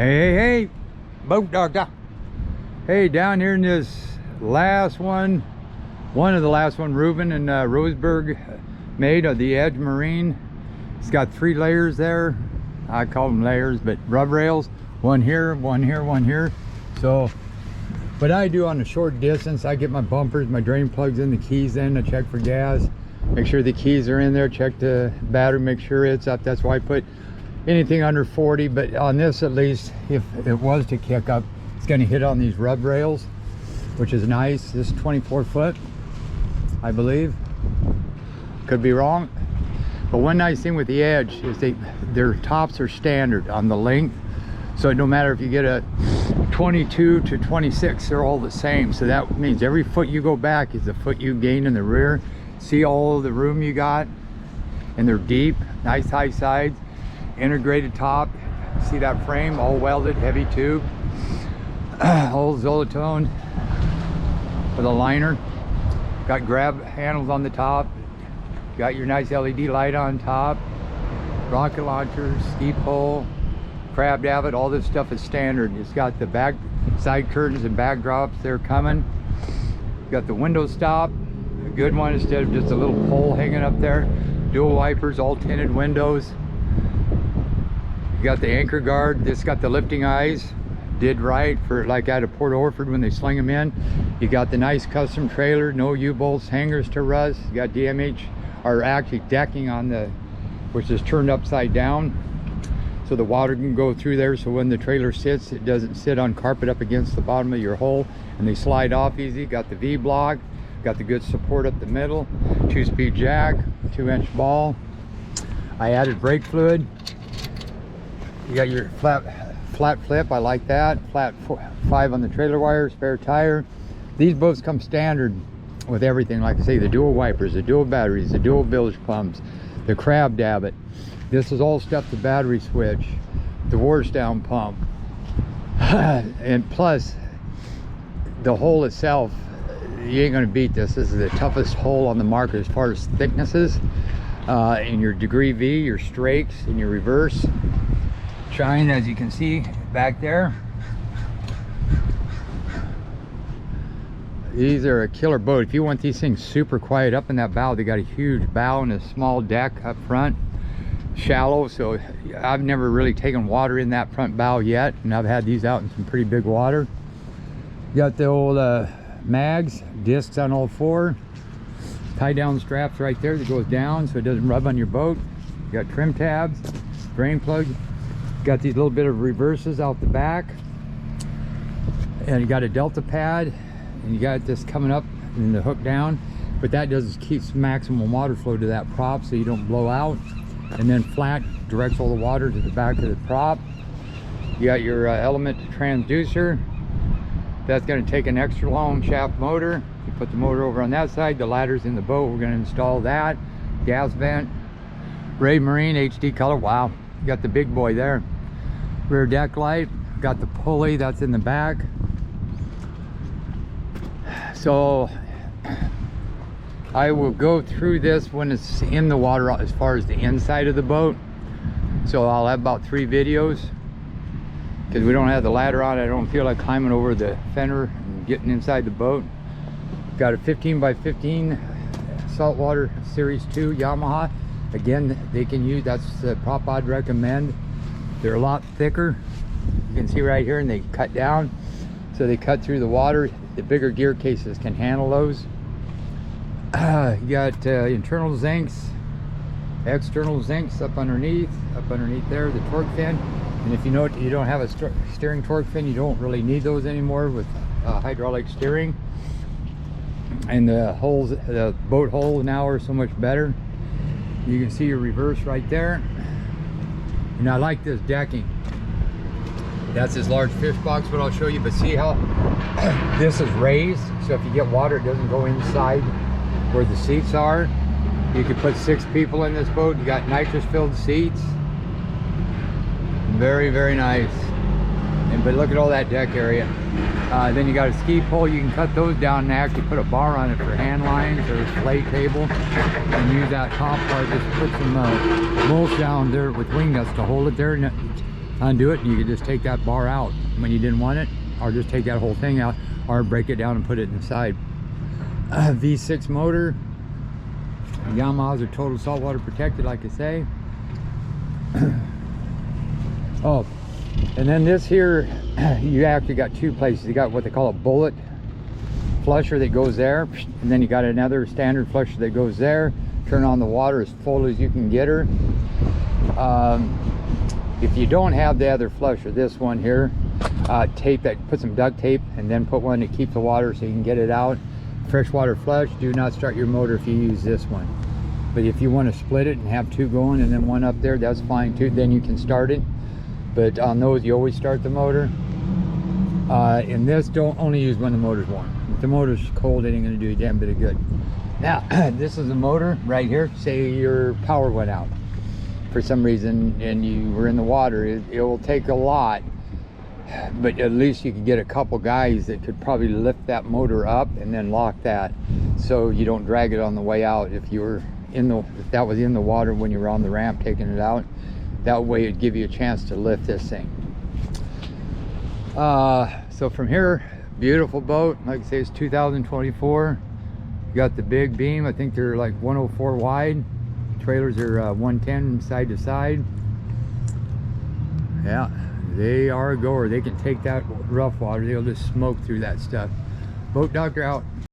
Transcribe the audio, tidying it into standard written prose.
Hey, boat doctor. Hey, down here in this last one of the last one Reuben and Roseburg made of the Edge Marine. It's got 3 layers there. I call them layers, but rub rails. One here, one here, one here. So what I do on a short distance, I get my bumpers, my drain plugs in, the keys in, I check for gas, make sure the keys are in there, check the battery, make sure it's up. That's why I put anything under 40, but on this at least, if it was to kick up, it's going to hit on these rub rails, which is nice. This is 24 foot, I believe. Could be wrong. But one nice thing with the Edge is their tops are standard on the length. So no matter if you get a 22 to 26, they're all the same. So that means every foot you go back is a foot you gain in the rear. See all of the room you got? And they're deep, nice high sides, integrated top. See that frame, all welded, heavy tube. All Zolatone with a liner. Got grab handles on the top. Got your nice LED light on top. Rocket launchers, ski pole, crab davit, all this stuff is standard. It's got the back side curtains and backdrops, they're coming. Got the window stop, a good one instead of just a little pole hanging up there. Dual wipers, all tinted windows. You got the anchor guard. This got the lifting eyes, did right for like out of Port Orford when they sling them in. You got the nice custom trailer, no U-bolts, hangers to rust. You got DMH, or actually decking on the, which is turned upside down, so the water can go through there. So when the trailer sits, it doesn't sit on carpet up against the bottom of your hole, and they slide off easy. Got the V-block, got the good support up the middle, 2-speed jack, 2-inch ball. I added brake fluid. You got your flat flip, I like that. Flat 5 on the trailer wire, spare tire. These boats come standard with everything, like I say, the dual wipers, the dual batteries, the dual bilge pumps, the crab davit. This is all stuff, the battery switch, the wash down pump. And plus, the hole itself, you ain't gonna beat this. This is the toughest hole on the market as far as thicknesses. In your degree V, your strakes, and your reverse. Shine, as you can see back there. These are a killer boat. If you want these things super quiet up in that bow, they got a huge bow and a small deck up front, shallow. So I've never really taken water in that front bow yet, and I've had these out in some pretty big water. Got the old mags, discs on all 4, tie down straps right there that goes down so it doesn't rub on your boat. You got trim tabs, drain plug. Got these little bit of reverses out the back, and you got a delta pad, and you got this coming up and the hook down, but that does keeps maximum water flow to that prop so you don't blow out. And then flat directs all the water to the back of the prop. You got your element transducer. That's going to take an extra long shaft motor. You put the motor over on that side, the ladder's in the boat, we're going to install that. Gas vent, Ray Marine HD color. Wow, you got the big boy there. Rear deck light, got the pulley that's in the back. So I will go through this when it's in the water as far as the inside of the boat. So I'll have about 3 videos because we don't have the ladder on. I don't feel like climbing over the fender and getting inside the boat. Got a 15x15 saltwater series 2 Yamaha. Again, they can use, that's the prop I'd recommend. They're a lot thicker. You can see right here, and they cut down. So they cut through the water. The bigger gear cases can handle those. You got internal zincs, external zincs up underneath there, the torque fin. And if you know you don't have a steering torque fin, you don't really need those anymore with hydraulic steering. And the holes, the boat holes now are so much better. You can see your reverse right there. And I like this decking. That's this large fish box, what I'll show you, but see how this is raised, so if you get water, it doesn't go inside where the seats are. You could put 6 people in this boat. You got nitrous filled seats. Very, very nice. And but look at all that deck area. Then you got a ski pole. You can cut those down and actually put a bar on it for hand lines or a fillet table, and use that top part. Just put some mulch down there with wing nuts to hold it there. And undo it, and you can just take that bar out when you didn't want it, or just take that whole thing out, or break it down and put it inside. V6 motor. Yamahas are total saltwater protected, like I say. Oh, and then this here, you actually got two places. You got what they call a bullet flusher that goes there, and then you got another standard flusher that goes there. Turn on the water as full as you can get her. If you don't have the other flusher, this one here, tape that, put some duct tape, and then put one to keep the water so you can get it out. Freshwater flush, do not start your motor if you use this one. But if you want to split it and have two going and then one up there, that's fine too. Then you can start it. But on those, you always start the motor. And this, don't only use when the motor's warm. If the motor's cold, it ain't gonna do a damn bit of good. Now, this is a motor right here. Say your power went out for some reason and you were in the water. It will take a lot, but at least you could get a couple guys that could probably lift that motor up and then lock that, so you don't drag it on the way out. If you were if that was in the water when you were on the ramp taking it out, that way it'd give you a chance to lift this thing. So from here, beautiful boat. Like I say, it's 2024. You got the big beam. I think they're like 104 wide. Trailers are 110 side to side. Yeah, they are a goer. They can take that rough water. They'll just smoke through that stuff. Boat Doctor out.